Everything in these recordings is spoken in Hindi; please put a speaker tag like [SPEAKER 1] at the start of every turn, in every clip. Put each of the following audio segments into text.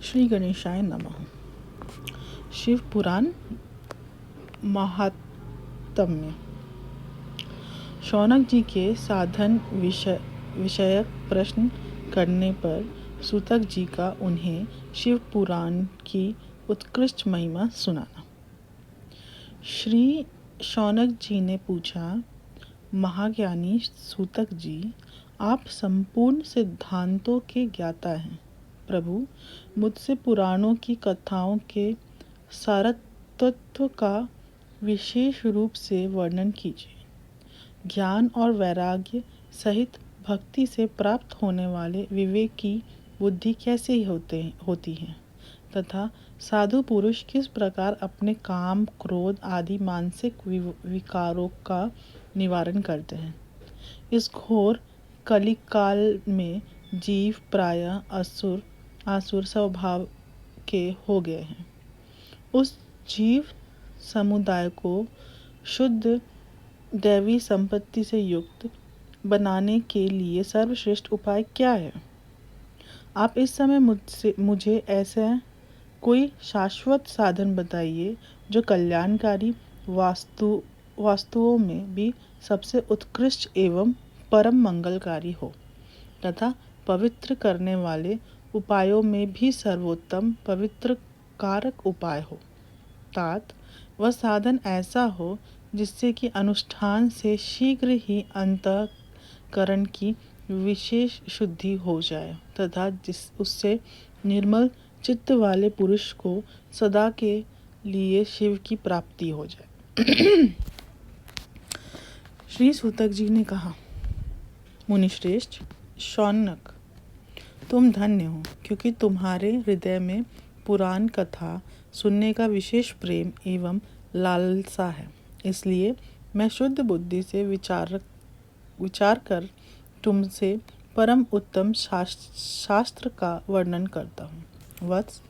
[SPEAKER 1] श्री गणेशाय नमः। शिव पुराण महात्म्य। शौनक जी के साधन विषयक प्रश्न करने पर सूतक जी का उन्हें शिव पुराण की उत्कृष्ट महिमा सुनाना। श्री शौनक जी ने पूछा, महाज्ञानी सूतक जी, आप संपूर्ण सिद्धांतों के ज्ञाता हैं। प्रभु, मुझसे पुराणों की कथाओं के सारतत्व का विशेष रूप से वर्णन कीजिए। ज्ञान और वैराग्य सहित भक्ति से प्राप्त होने वाले विवेक की बुद्धि कैसे होती है तथा साधु पुरुष किस प्रकार अपने काम, क्रोध आदि मानसिक विकारों का निवारण करते हैं। इस घोर कलिकाल में जीव प्रायः आसुर स्वभाव के हो गए हैं। उस जीव समुदाय को शुद्ध दैवी संपत्ति से युक्त बनाने के लिए सर्वश्रेष्ठ उपाय क्या है? आप इस समय मुझे ऐसा कोई शाश्वत साधन बताइए जो कल्याणकारी वास्तुओं में भी सबसे उत्कृष्ट एवं परम मंगलकारी हो तथा पवित्र करने वाले उपायों में भी सर्वोत्तम पवित्र कारक उपाय हो। तात वह साधन ऐसा हो जिससे कि अनुष्ठान से शीघ्र ही अंतःकरण की विशेष शुद्धि हो जाए तथा उससे निर्मल चित्त वाले पुरुष को सदा के लिए शिव की प्राप्ति हो जाए। श्री सूतक जी ने कहा, मुनिश्रेष्ठ शौनक, तुम धन्य हो क्योंकि तुम्हारे हृदय में पुराण कथा सुनने का विशेष प्रेम एवं लालसा है। इसलिए मैं शुद्ध बुद्धि से विचार कर तुमसे परम उत्तम शास्त्र का वर्णन करता हूँ। वत्स,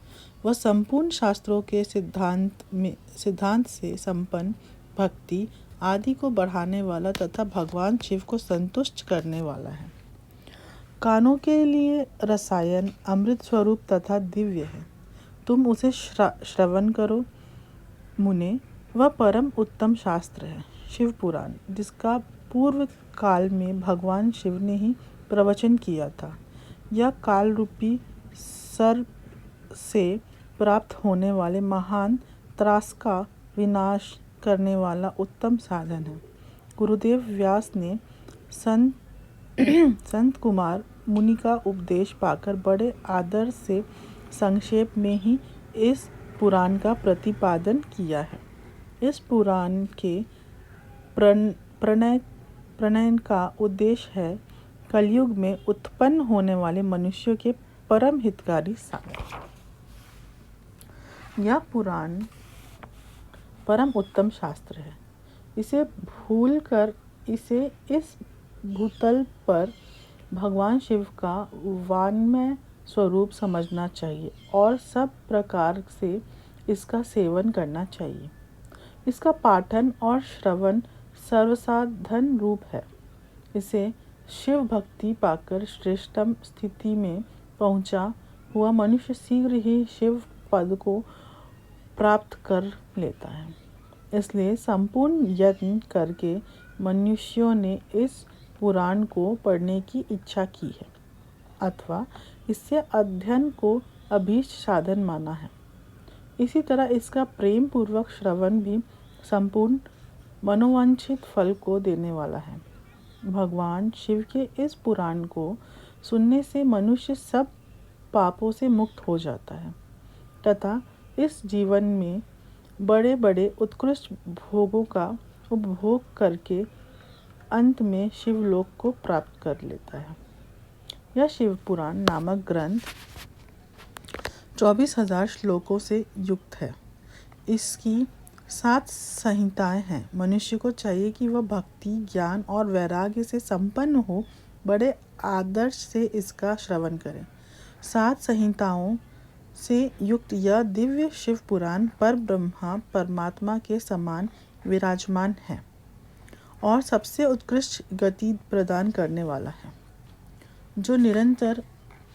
[SPEAKER 1] वह संपूर्ण शास्त्रों के सिद्धांत से संपन्न भक्ति आदि को बढ़ाने वाला तथा भगवान शिव को संतुष्ट करने वाला है। कानों के लिए रसायन अमृत स्वरूप तथा दिव्य है। तुम उसे श्रवण करो। मुने, वह परम उत्तम शास्त्र है शिव पुराण, जिसका पूर्व काल में भगवान शिव ने ही प्रवचन किया था। यह काल रूपी सर्प से प्राप्त होने वाले महान त्रास का विनाश करने वाला उत्तम साधन है। गुरुदेव व्यास ने संत कुमार मुनि का उपदेश पाकर बड़े आदर से संक्षेप में ही इस पुराण का प्रतिपादन किया है। इस पुराण के प्रणयन का उद्देश्य है कलयुग में उत्पन्न होने वाले मनुष्यों के परम हितकारी साधन। यह पुराण परम उत्तम शास्त्र है। इसे भूलकर इसे इस भूतल पर भगवान शिव का वाङ्मय स्वरूप समझना चाहिए और सब प्रकार से इसका सेवन करना चाहिए। इसका पाठन और श्रवण सर्वसाधन रूप है। इसे शिव भक्ति पाकर श्रेष्ठतम स्थिति में पहुंचा हुआ मनुष्य शीघ्र ही शिव पद को प्राप्त कर लेता है। इसलिए संपूर्ण यत्न करके मनुष्यों ने इस पुराण को पढ़ने की इच्छा की है अथवा इससे अध्ययन को अभीष्ट साधन माना है। इसी तरह इसका प्रेम पूर्वक श्रवण भी संपूर्ण मनोवांछित फल को देने वाला है। भगवान शिव के इस पुराण को सुनने से मनुष्य सब पापों से मुक्त हो जाता है तथा इस जीवन में बड़े बड़े उत्कृष्ट भोगों का उपभोग करके अंत में शिवलोक को प्राप्त कर लेता है। यह शिव पुराण नामक ग्रंथ 24,000 श्लोकों से युक्त है। इसकी 7 संहिताएं हैं। मनुष्य को चाहिए कि वह भक्ति, ज्ञान और वैराग्य से संपन्न हो बड़े आदर्श से इसका श्रवण करें। 7 संहिताओं से युक्त यह दिव्य शिव पुराण पर ब्रह्मा परमात्मा के समान विराजमान है और सबसे उत्कृष्ट गति प्रदान करने वाला है। जो निरंतर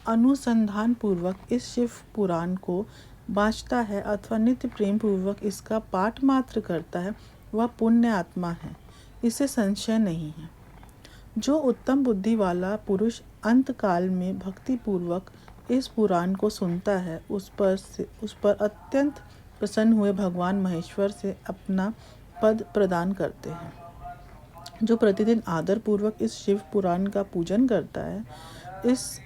[SPEAKER 1] अनुसंधान पूर्वक इस शिव पुराण को बाँचता है अथवा नित्य प्रेम पूर्वक इसका पाठ मात्र करता है, वह पुण्य आत्मा है, इससे संशय नहीं है। जो उत्तम बुद्धि वाला पुरुष अंतकाल में भक्ति पूर्वक इस पुराण को सुनता है, उस पर अत्यंत प्रसन्न हुए भगवान महेश्वर से अपना पद प्रदान करते हैं। जो प्रतिदिन आदर पूर्वक इस शिव पुराण का पूजन करता है,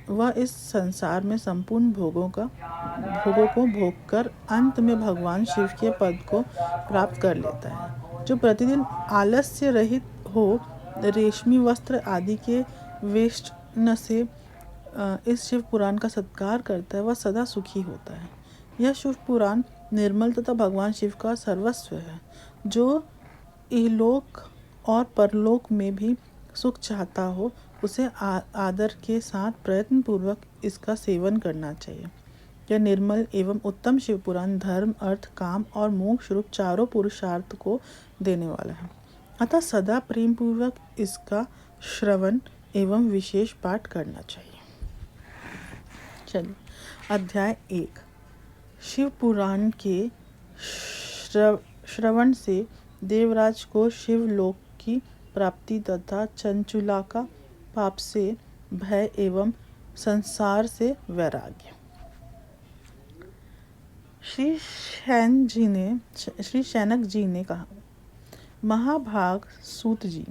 [SPEAKER 1] वह इस संसार में संपूर्ण भोगों को भोग कर अंत में भगवान शिव के पद को प्राप्त कर लेता है। जो प्रतिदिन आलस्य रहित हो रेशमी वस्त्र आदि के वेष्टन से इस शिव पुराण का सत्कार करता है, वह सदा सुखी होता है। यह शिव पुराण निर्मल तथा भगवान शिव का सर्वस्व है। जो इहलोक और परलोक में भी सुख चाहता हो, उसे आदर के साथ प्रयत्न पूर्वक इसका सेवन करना चाहिए। यह निर्मल एवं उत्तम शिव पुराण धर्म, अर्थ, काम और मोक्ष रूप चारों पुरुषार्थ को देने वाला है। अतः सदा प्रेम पूर्वक इसका श्रवण एवं विशेष पाठ करना चाहिए। चलिए, अध्याय 1। शिव पुराण के श्रवण से देवराज को शिवलोक की प्राप्ति तथा चंचुला का पाप से भय एवं संसार से वैराग्य। श्री शैनक जी ने कहा, महाभाग सूत जी,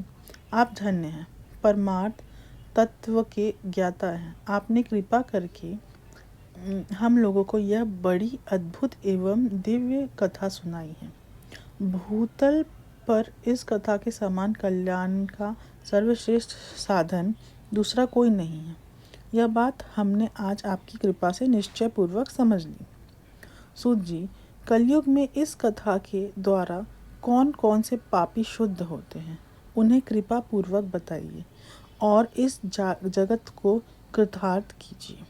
[SPEAKER 1] आप धन्य हैं, परमार्थ तत्व के ज्ञाता हैं। आपने कृपा करके हम लोगों को यह बड़ी अद्भुत एवं दिव्य कथा सुनाई है। भूतल पर इस कथा के समान कल्याण का सर्वश्रेष्ठ साधन दूसरा कोई नहीं है। यह बात हमने आज आपकी कृपा से निश्चय पूर्वक समझ ली। सूत जी, कलयुग में इस कथा के द्वारा कौन कौन से पापी शुद्ध होते हैं, उन्हें कृपा पूर्वक बताइए और इस जगत को कृतार्थ कीजिए।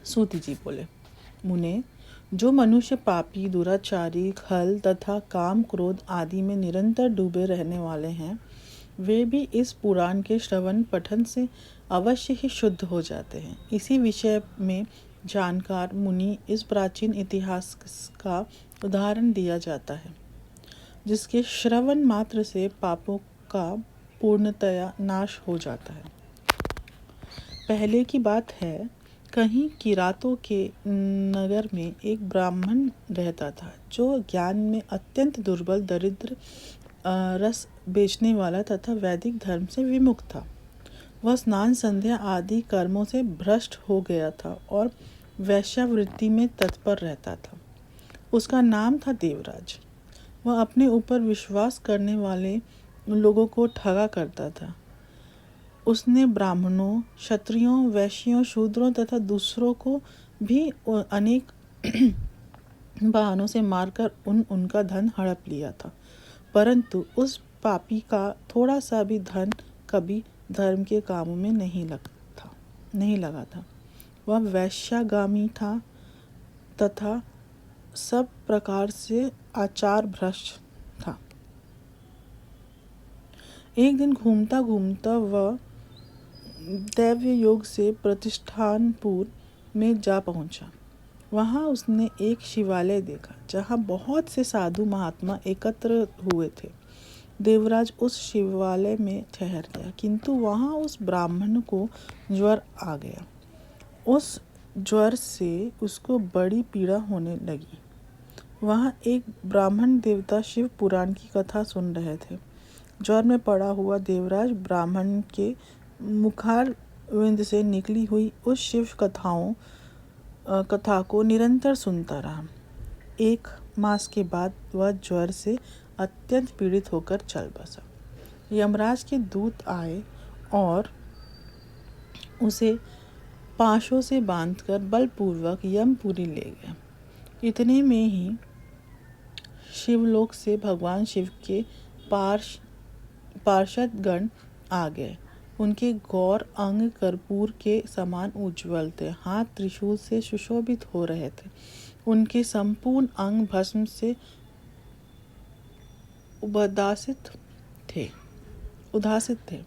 [SPEAKER 1] सूत जी बोले, मुने, जो मनुष्य पापी, दुराचारी, खल तथा काम क्रोध आदि में निरंतर डूबे रहने वाले हैं, वे भी इस पुराण के श्रवण पठन से अवश्य ही शुद्ध हो जाते हैं। इसी विषय में जानकार मुनि इस प्राचीन इतिहास का उदाहरण दिया जाता है, जिसके श्रवण मात्र से पापों का पूर्णतया नाश हो जाता है। पहले की बात है, कहीं किरातों के नगर में एक ब्राह्मण रहता था, जो ज्ञान में अत्यंत दुर्बल, दरिद्र, रस बेचने वाला तथा वैदिक धर्म से विमुख था। वह स्नान संध्या आदि कर्मों से भ्रष्ट हो गया था और वैश्यावृत्ति में तत्पर रहता था। उसका नाम था देवराज। वह अपने ऊपर विश्वास करने वाले लोगों को ठगा करता था। उसने ब्राह्मणों, क्षत्रियों, वैश्यों, शूद्रों तथा दूसरों को भी अनेक बहानों से मारकर उनका धन हड़प लिया था, परंतु उस पापी का थोड़ा सा भी धन कभी धर्म के कामों में नहीं लगा था। वह वैश्यागामी था तथा सब प्रकार से आचार भ्रष्ट था। एक दिन घूमता घूमता वह दैव्य योग से प्रतिष्ठानपुर में जा पहुंचा। वहां उसने एक शिवालय देखा, जहां बहुत से साधु महात्मा एकत्र हुए थे। देवराज उस शिवालय में ठहर गया, किंतु वहां उस ब्राह्मण को ज्वर आ गया। उस ज्वर से उसको बड़ी पीड़ा होने लगी। वहां एक ब्राह्मण देवता शिव पुराण की कथा सुन रहे थे। ज्वर में पड़ा हुआ देवराज ब्राह्मण के मुखारविंद से निकली हुई उस शिव कथा को निरंतर सुनता रहा। 1 मास के बाद वह ज्वर से अत्यंत पीड़ित होकर चल बसा। यमराज के दूत आए और उसे पाशों से बांधकर बलपूर्वक यमपुरी ले गए। इतने में ही शिवलोक से भगवान शिव के पार्षदगण आ गए। उनके गौर अंग कर्पूर के समान उज्ज्वल थे, हाथ त्रिशूल से सुशोभित हो रहे थे। उनके संपूर्ण अंग भस्म से उदासित थे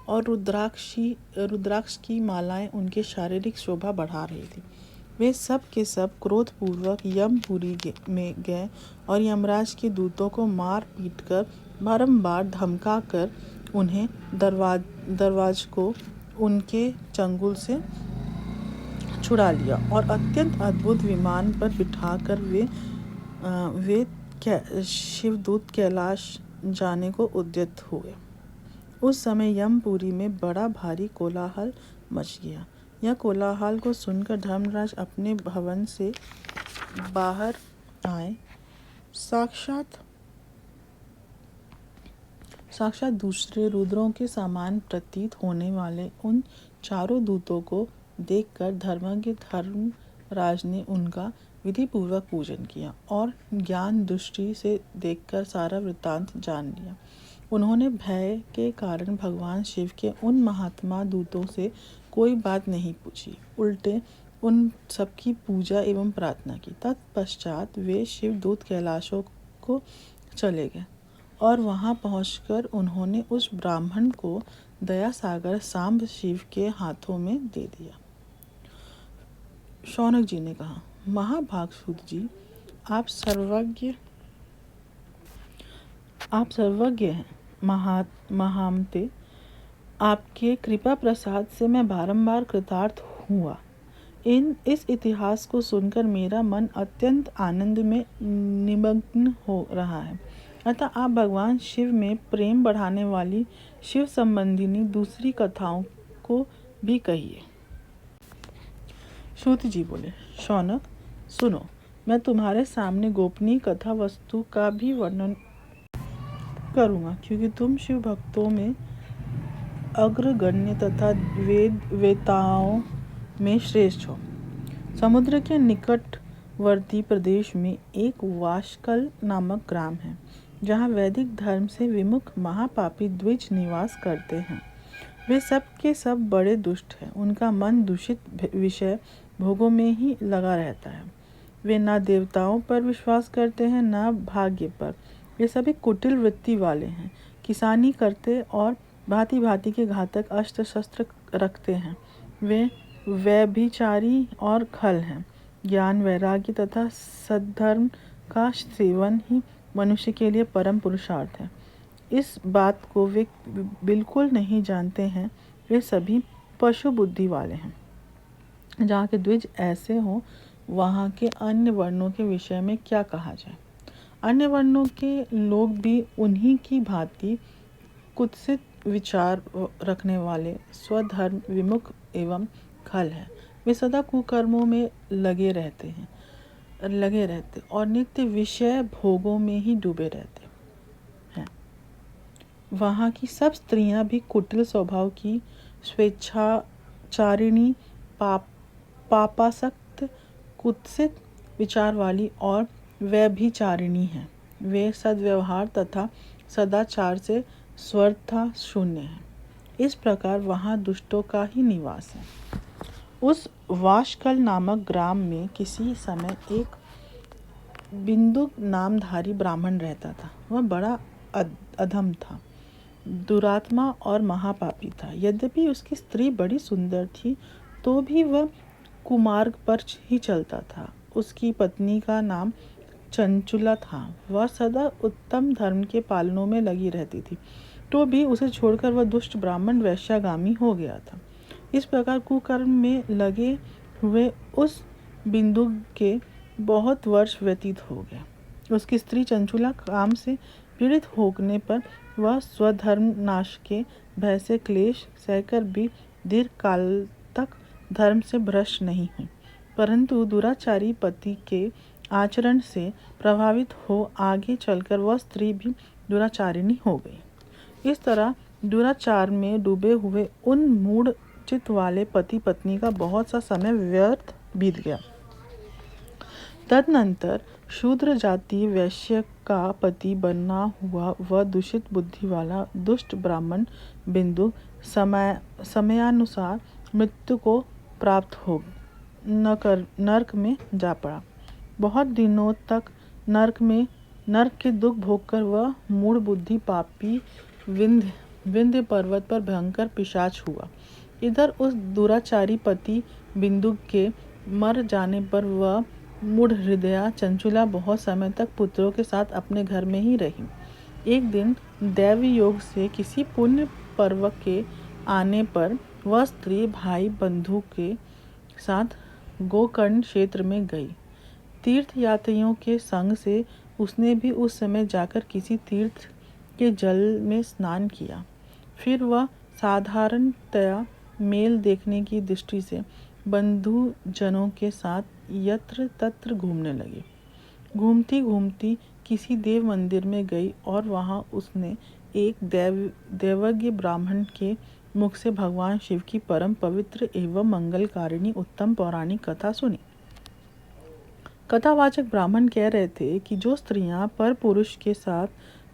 [SPEAKER 1] और रुद्राक्ष की मालाएं उनकी शारीरिक शोभा बढ़ा रही थी। वे सब के सब क्रोधपूर्वक यमपुरी में गए और यमराज के दूतों को मार पीट कर बारंबार धमका कर उन्हें दरवाज को उनके चंगुल से छुड़ा लिया और अत्यंत अद्भुत विमान पर बिठाकर वे शिवदूत कैलाश जाने को उद्यत हुए। उस समय यमपुरी में बड़ा भारी कोलाहल मच गया। यह कोलाहल को सुनकर धर्मराज अपने भवन से बाहर आए। साक्षात दूसरे रुद्रों के समान प्रतीत होने वाले उन चारों दूतों को देखकर धर्मज्ञ धर्मराज ने उनका विधिपूर्वक पूजन किया और ज्ञान दृष्टि से देखकर सारा वृत्तांत जान लिया। उन्होंने भय के कारण भगवान शिव के उन महात्मा दूतों से कोई बात नहीं पूछी, उल्टे उन सबकी पूजा एवं प्रार्थना की। तत्पश्चात वे शिवदूत कैलाशों को चले गए और वहां पहुंचकर उन्होंने उस ब्राह्मण को दया सागर सांब शिव के हाथों में दे दिया। शौनक जी ने कहा, महाभाग सूत जी, आप सर्वज्ञ हैं। महामते, आपके कृपा प्रसाद से मैं बारंबार कृतार्थ हुआ। इस इतिहास को सुनकर मेरा मन अत्यंत आनंद में निमग्न हो रहा है। अतः आप भगवान शिव में प्रेम बढ़ाने वाली शिव संबंधिनी दूसरी कथाओं को भी कहिए। सूत जी बोले, शौनक सुनो, मैं तुम्हारे सामने गोपनीय कथा वस्तु का भी वर्णन करूँगा, क्योंकि तुम शिव भक्तों में अग्रगण्य तथा वेताओं में श्रेष्ठ हो। समुद्र के निकटवर्ती प्रदेश में एक वाशकल नामक ग्राम है, जहाँ वैदिक धर्म से विमुख महापापी द्विज निवास करते हैं। वे सब के सब बड़े दुष्ट हैं। उनका मन दूषित विषय भोगों में ही लगा रहता है। वे ना देवताओं पर विश्वास करते हैं, ना भाग्य पर। वे सभी कुटिल वृत्ति वाले हैं, किसानी करते और भांति भांति के घातक अस्त्र शस्त्र रखते हैं। वे व्यभिचारी और खल हैं। ज्ञान, वैराग्य तथा सद्धर्म का सेवन ही मनुष्य के लिए परम पुरुषार्थ है। इस बात को वे बिल्कुल नहीं जानते हैं। वे सभी पशु बुद्धि वाले हैं। जहाँ के द्विज ऐसे हों, वहाँ के अन्य वर्णों के विषय में क्या कहा जाए। अन्य वर्णों के लोग भी उन्हीं की भांति कुत्सित विचार रखने वाले, स्वधर्म विमुख एवं खल है। वे सदा कुकर्मों में लगे रहते और नित्य विषय भोगों में ही डूबे रहते हैं। वहाँ की सब स्त्रियां भी कुटिल स्वभाव की, स्वेच्छाचारिणी, पापासक्त, कुत्सित विचार वाली और व्यभिचारिणी हैं। वे सद्व्यवहार तथा सदाचार से स्वर्था शून्य हैं। इस प्रकार वहाँ दुष्टों का ही निवास है। उस वाशकल नामक ग्राम में किसी समय एक बिंदु नामधारी ब्राह्मण रहता था। वह बड़ा अधम था, दुरात्मा और महापापी था। यद्यपि उसकी स्त्री बड़ी सुंदर थी, तो भी वह कुमार्ग पर ही चलता था। उसकी पत्नी का नाम चंचुला था। वह सदा उत्तम धर्म के पालनों में लगी रहती थी, तो भी उसे छोड़कर वह दुष्ट ब्राह्मण वैश्यागामी हो गया था। इस प्रकार कुकर्म में लगे हुए उस बिंदु के बहुत वर्ष व्यतीत हो गए। उसकी स्त्री चंचुला काम से पीड़ित होने पर वह स्वधर्म नाश के भय से क्लेश सहकर भी दीर्घ काल तक धर्म से भ्रष्ट नहीं हुई, परंतु दुराचारी पति के आचरण से प्रभावित हो आगे चलकर वह स्त्री भी दुराचारिणी हो गई। इस तरह दुराचार में डूबे हुए उन मूढ़ चित्त वाले पति पत्नी का बहुत सा समय व्यर्थ बीत गया। तदनंतर शूद्र जाति वैश्य का पति बना हुआ वह दूषित बुद्धि वाला दुष्ट ब्राह्मण बिंदु समयानुसार मृत्यु को प्राप्त हो नरक में जा पड़ा। बहुत दिनों तक नरक के दुख भोगकर वह मूढ़ बुद्धि पापी विंध्य पर्वत पर भयंकर पिशाच हुआ। इधर उस दुराचारी पति बिंदु के मर जाने पर वह मूढ़ हृदया चंचुला बहुत समय तक पुत्रों के साथ अपने घर में ही रही। एक दिन दैवी योग से किसी पुण्य पर्व के आने पर वह स्त्री भाई बंधु के साथ गोकर्ण क्षेत्र में गई। तीर्थ यात्रियों के संग से उसने भी उस समय जाकर किसी तीर्थ के जल में स्नान किया। फिर वह साधारणतया मेल देखने की दृष्टि से बंधु जनों के साथ यत्र तत्र घूमने लगी। घूमती घूमती किसी देव मंदिर में गई और वहां उसने एक देवज्ञ ब्राह्मण के मुख से भगवान शिव की परम पवित्र एवं मंगलकारिणी उत्तम पौराणिक कथा सुनी। कथावाचक ब्राह्मण कह रहे थे कि जो स्त्रियां पर पुरुष के साथ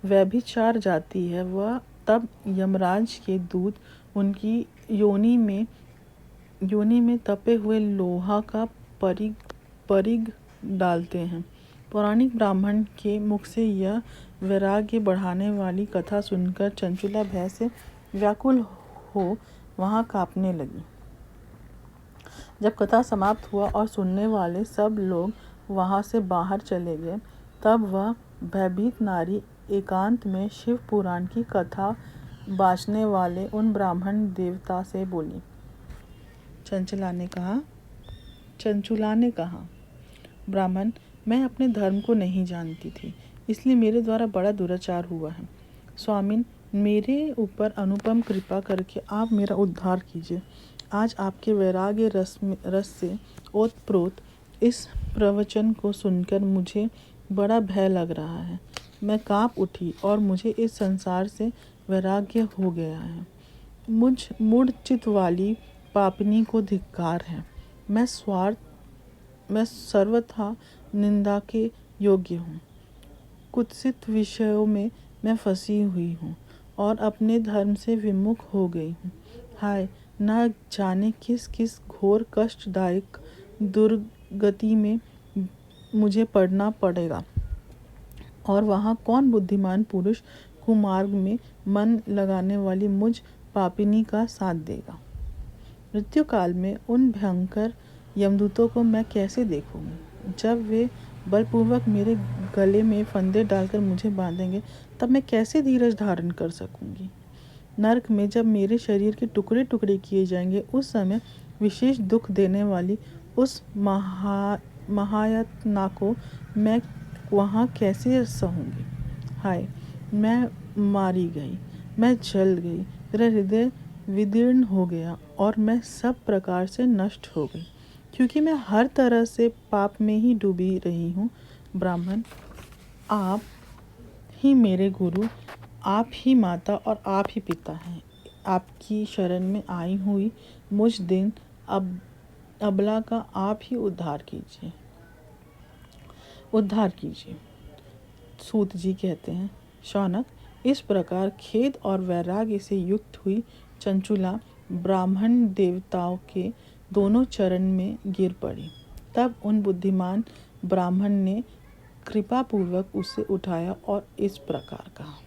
[SPEAKER 1] व्यभिचार जाती है वह तब यमराज के दूत उनकी योनि में तपे हुए लोहा का परिग डालते हैं। पौराणिक ब्राह्मण के मुख से यह वैराग्य बढ़ाने वाली कथा सुनकर चंचुला भय से व्याकुल हो वहां कांपने लगी। जब कथा समाप्त हुआ और सुनने वाले सब लोग वहां से बाहर चले गए, तब वह भयभीत नारी एकांत में शिव पुराण की कथा बाँचने वाले उन ब्राह्मण देवता से बोली। चंचुला ने कहा, ब्राह्मण, मैं अपने धर्म को नहीं जानती थी, इसलिए मेरे द्वारा बड़ा दुराचार हुआ है। स्वामिन, मेरे ऊपर अनुपम कृपा करके आप मेरा उद्धार कीजिए। आज आपके वैराग्य रस से ओतप्रोत इस प्रवचन को सुनकर मुझे बड़ा भय लग रहा है। मैं कांप उठी और मुझे इस संसार से वैराग्य हो गया है। मुझ मूढ़ चित्त वाली पापनी को धिक्कार है। मैं सर्वथा निंदा के योग्य हूँ। कुत्सित विषयों में मैं फंसी हुई हूँ और अपने धर्म से विमुख हो गई हूँ। हाय, न जाने किस किस घोर कष्टदायक दुर्गति में मुझे पड़ना पड़ेगा और वहाँ कौन बुद्धिमान पुरुष कुमार्ग में मन लगाने वाली मुझ पापिनी का साथ देगा। मृत्यु काल में उन भयंकर यमदूतों को मैं कैसे देखूंगी। जब वे बलपूर्वक मेरे गले में फंदे डालकर मुझे बांधेंगे, तब मैं कैसे धीरज धारण कर सकूंगी। नरक में जब मेरे शरीर के टुकड़े टुकड़े किए जाएंगे, उस समय विशेष दुख देने वाली उस महायातना को मैं वहाँ कैसे सहूँगी। हाय, मैं मारी गई, मैं जल गई, मेरा हृदय विदीर्ण हो गया और मैं सब प्रकार से नष्ट हो गई, क्योंकि मैं हर तरह से पाप में ही डूबी रही हूँ। ब्राह्मण, आप ही मेरे गुरु, आप ही माता और आप ही पिता हैं। आपकी शरण में आई हुई मुझ दिन अबला का आप ही उद्धार कीजिए। सूत जी कहते हैं, शौनक, इस प्रकार खेद और वैराग्य से युक्त हुई चंचुला ब्राह्मण देवताओं के दोनों चरण में गिर पड़ी। तब उन बुद्धिमान ब्राह्मण ने कृपापूर्वक उसे उठाया और इस प्रकार कहा।